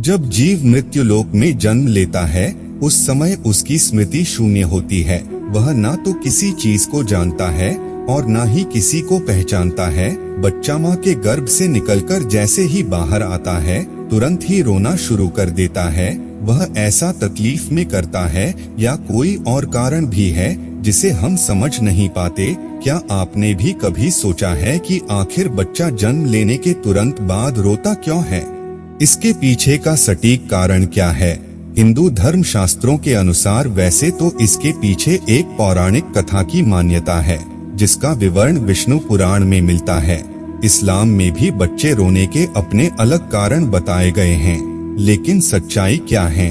जब जीव मृत्यु लोक में जन्म लेता है उस समय उसकी स्मृति शून्य होती है। वह ना तो किसी चीज को जानता है और ना ही किसी को पहचानता है। बच्चा माँ के गर्भ से निकलकर जैसे ही बाहर आता है तुरंत ही रोना शुरू कर देता है। वह ऐसा तकलीफ में करता है या कोई और कारण भी है जिसे हम समझ नहीं पाते। क्या आपने भी कभी सोचा है कि आखिर बच्चा जन्म लेने के तुरंत बाद रोता क्यों है? इसके पीछे का सटीक कारण क्या है? हिंदू धर्म शास्त्रों के अनुसार वैसे तो इसके पीछे एक पौराणिक कथा की मान्यता है जिसका विवरण विष्णु पुराण में मिलता है। इस्लाम में भी बच्चे रोने के अपने अलग कारण बताए गए हैं, लेकिन सच्चाई क्या है?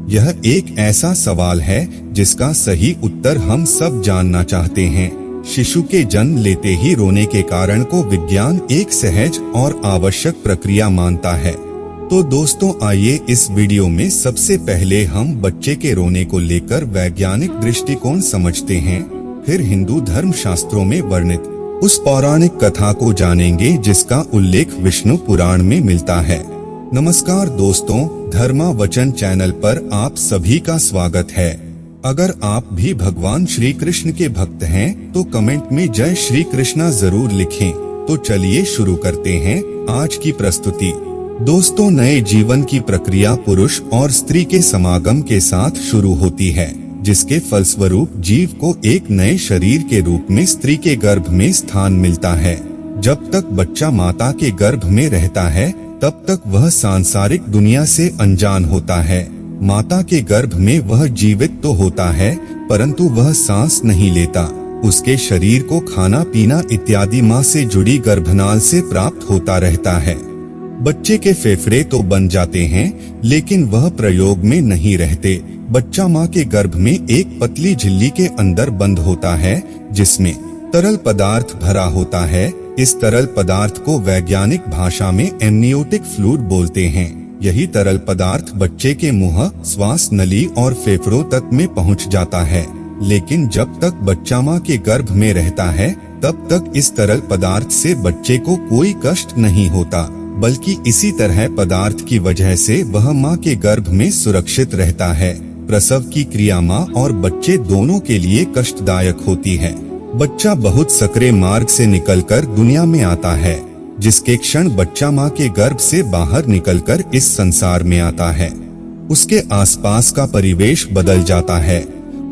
यह एक ऐसा सवाल है जिसका सही उत्तर हम सब जानना चाहते हैं। शिशु के जन्म लेते ही रोने के कारण को विज्ञान एक सहज और आवश्यक प्रक्रिया मानता है। तो दोस्तों आइए इस वीडियो में सबसे पहले हम बच्चे के रोने को लेकर वैज्ञानिक दृष्टिकोण समझते हैं, फिर हिंदू धर्म शास्त्रों में वर्णित उस पौराणिक कथा को जानेंगे जिसका उल्लेख विष्णु पुराण में मिलता है। नमस्कार दोस्तों, धर्मा वचन चैनल पर आप सभी का स्वागत है। अगर आप भी भगवान श्री कृष्ण के भक्त हैं तो कमेंट में जय श्री कृष्णा जरूर लिखें। तो चलिए शुरू करते हैं आज की प्रस्तुति। दोस्तों, नए जीवन की प्रक्रिया पुरुष और स्त्री के समागम के साथ शुरू होती है, जिसके फलस्वरूप जीव को एक नए शरीर के रूप में स्त्री के गर्भ में स्थान मिलता है। जब तक बच्चा माता के गर्भ में रहता है तब तक वह सांसारिक दुनिया से अनजान होता है। माता के गर्भ में वह जीवित तो होता है परंतु वह सांस नहीं लेता। उसके शरीर को खाना पीना इत्यादि माँ से जुड़ी गर्भनाल से प्राप्त होता रहता है। बच्चे के फेफड़े तो बन जाते हैं लेकिन वह प्रयोग में नहीं रहते। बच्चा माँ के गर्भ में एक पतली झिल्ली के अंदर बंद होता है जिसमें तरल पदार्थ भरा होता है। इस तरल पदार्थ को वैज्ञानिक भाषा में एमनियोटिक फ्लूइड बोलते हैं। यही तरल पदार्थ बच्चे के मुंह, श्वास नली और फेफड़ों तक में पहुंच जाता है। लेकिन जब तक बच्चा माँ के गर्भ में रहता है तब तक इस तरल पदार्थ से बच्चे को कोई कष्ट नहीं होता, बल्कि इसी तरह पदार्थ की वजह से वह माँ के गर्भ में सुरक्षित रहता है। प्रसव की क्रिया माँ और बच्चे दोनों के लिए कष्टदायक होती है। बच्चा बहुत सकरे मार्ग से निकलकर दुनिया में आता है, जिसके क्षण बच्चा माँ के गर्भ से बाहर निकलकर इस संसार में आता है उसके आसपास का परिवेश बदल जाता है।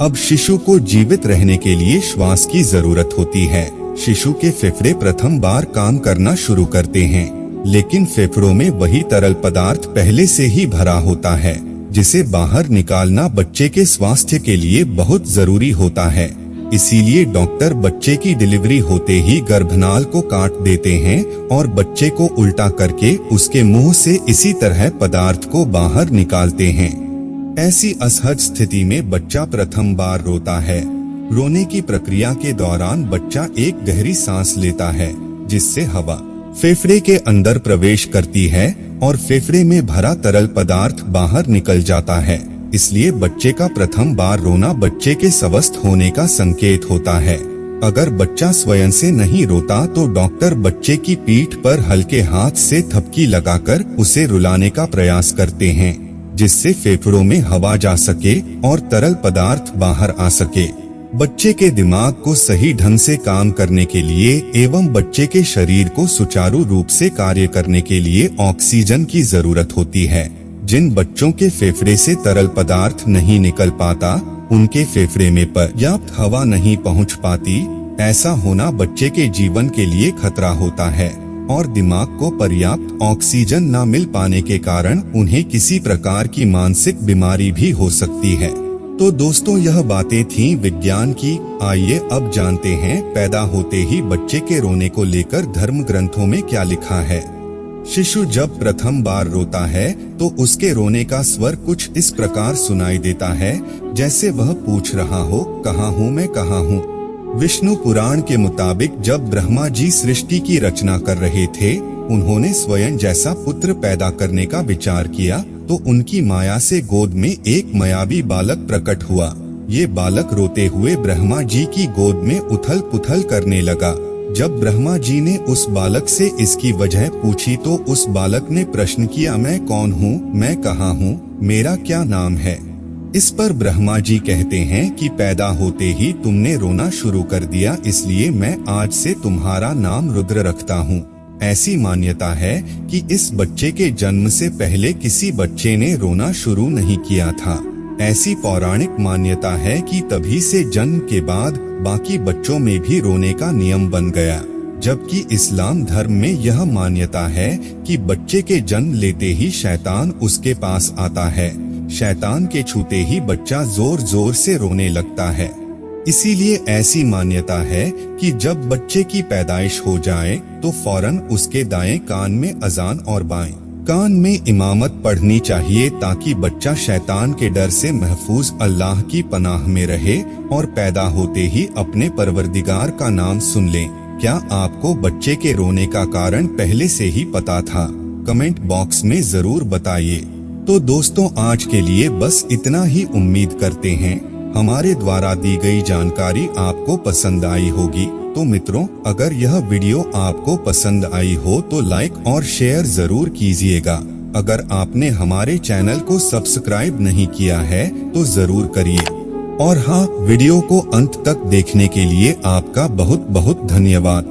अब शिशु को जीवित रहने के लिए श्वास की जरूरत होती है। शिशु के फेफड़े प्रथम बार काम करना शुरू करते हैं, लेकिन फेफड़ों में वही तरल पदार्थ पहले से ही भरा होता है, जिसे बाहर निकालना बच्चे के स्वास्थ्य के लिए बहुत जरूरी होता है। इसीलिए डॉक्टर बच्चे की डिलीवरी होते ही गर्भनाल को काट देते हैं और बच्चे को उल्टा करके उसके मुंह से इसी तरह पदार्थ को बाहर निकालते हैं। ऐसी असहज स्थिति में बच्चा प्रथम बार रोता है। रोने की प्रक्रिया के दौरान बच्चा एक गहरी सांस लेता है, जिससे हवा फेफड़े के अंदर प्रवेश करती है और फेफड़े में भरा तरल पदार्थ बाहर निकल जाता है। इसलिए बच्चे का प्रथम बार रोना बच्चे के स्वस्थ होने का संकेत होता है। अगर बच्चा स्वयं से नहीं रोता तो डॉक्टर बच्चे की पीठ पर हल्के हाथ से थपकी लगाकर उसे रुलाने का प्रयास करते हैं, जिससे फेफड़ों में हवा जा सके और तरल पदार्थ बाहर आ सके। बच्चे के दिमाग को सही ढंग से काम करने के लिए एवं बच्चे के शरीर को सुचारू रूप से कार्य करने के लिए ऑक्सीजन की जरूरत होती है। जिन बच्चों के फेफड़े से तरल पदार्थ नहीं निकल पाता, उनके फेफड़े में पर्याप्त हवा नहीं पहुंच पाती। ऐसा होना बच्चे के जीवन के लिए खतरा होता है और दिमाग को पर्याप्त ऑक्सीजन न मिल पाने के कारण उन्हें किसी प्रकार की मानसिक बीमारी भी हो सकती है। तो दोस्तों, यह बातें थीं विज्ञान की। आइए अब जानते हैं पैदा होते ही बच्चे के रोने को लेकर धर्म ग्रंथों में क्या लिखा है। शिशु जब प्रथम बार रोता है तो उसके रोने का स्वर कुछ इस प्रकार सुनाई देता है जैसे वह पूछ रहा हो, कहाँ हूँ मैं, कहाँ हूँ। विष्णु पुराण के मुताबिक जब ब्रह्मा जी सृष्टि की रचना कर रहे थे, उन्होंने स्वयं जैसा पुत्र पैदा करने का विचार किया तो उनकी माया से गोद में एक मायावी बालक प्रकट हुआ। ये बालक रोते हुए ब्रह्मा जी की गोद में उथल पुथल करने लगा। जब ब्रह्मा जी ने उस बालक से इसकी वजह पूछी तो उस बालक ने प्रश्न किया, मैं कौन हूँ, मैं कहाँ हूँ, मेरा क्या नाम है। इस पर ब्रह्मा जी कहते हैं कि पैदा होते ही तुमने रोना शुरू कर दिया, इसलिए मैं आज से तुम्हारा नाम रुद्र रखता हूँ। ऐसी मान्यता है कि इस बच्चे के जन्म से पहले किसी बच्चे ने रोना शुरू नहीं किया था। ऐसी पौराणिक मान्यता है कि तभी से जन्म के बाद बाकी बच्चों में भी रोने का नियम बन गया, जबकि इस्लाम धर्म में यह मान्यता है कि बच्चे के जन्म लेते ही शैतान उसके पास आता है। शैतान के छूते ही बच्चा जोर जोर से रोने लगता है। इसीलिए ऐसी मान्यता है कि जब बच्चे की पैदाइश हो जाए तो फौरन उसके दाएं कान में अजान और बाएं कान में इमामत पढ़नी चाहिए, ताकि बच्चा शैतान के डर से महफूज अल्लाह की पनाह में रहे और पैदा होते ही अपने परवरदिगार का नाम सुन ले। क्या आपको बच्चे के रोने का कारण पहले से ही पता था? कमेंट बॉक्स में जरूर बताइए। तो दोस्तों, आज के लिए बस इतना ही। उम्मीद करते हैं हमारे द्वारा दी गई जानकारी आपको पसंद आई होगी। तो मित्रों, अगर यह वीडियो आपको पसंद आई हो तो लाइक और शेयर जरूर कीजिएगा। अगर आपने हमारे चैनल को सब्सक्राइब नहीं किया है तो जरूर करिए। और हाँ, वीडियो को अंत तक देखने के लिए आपका बहुत बहुत धन्यवाद।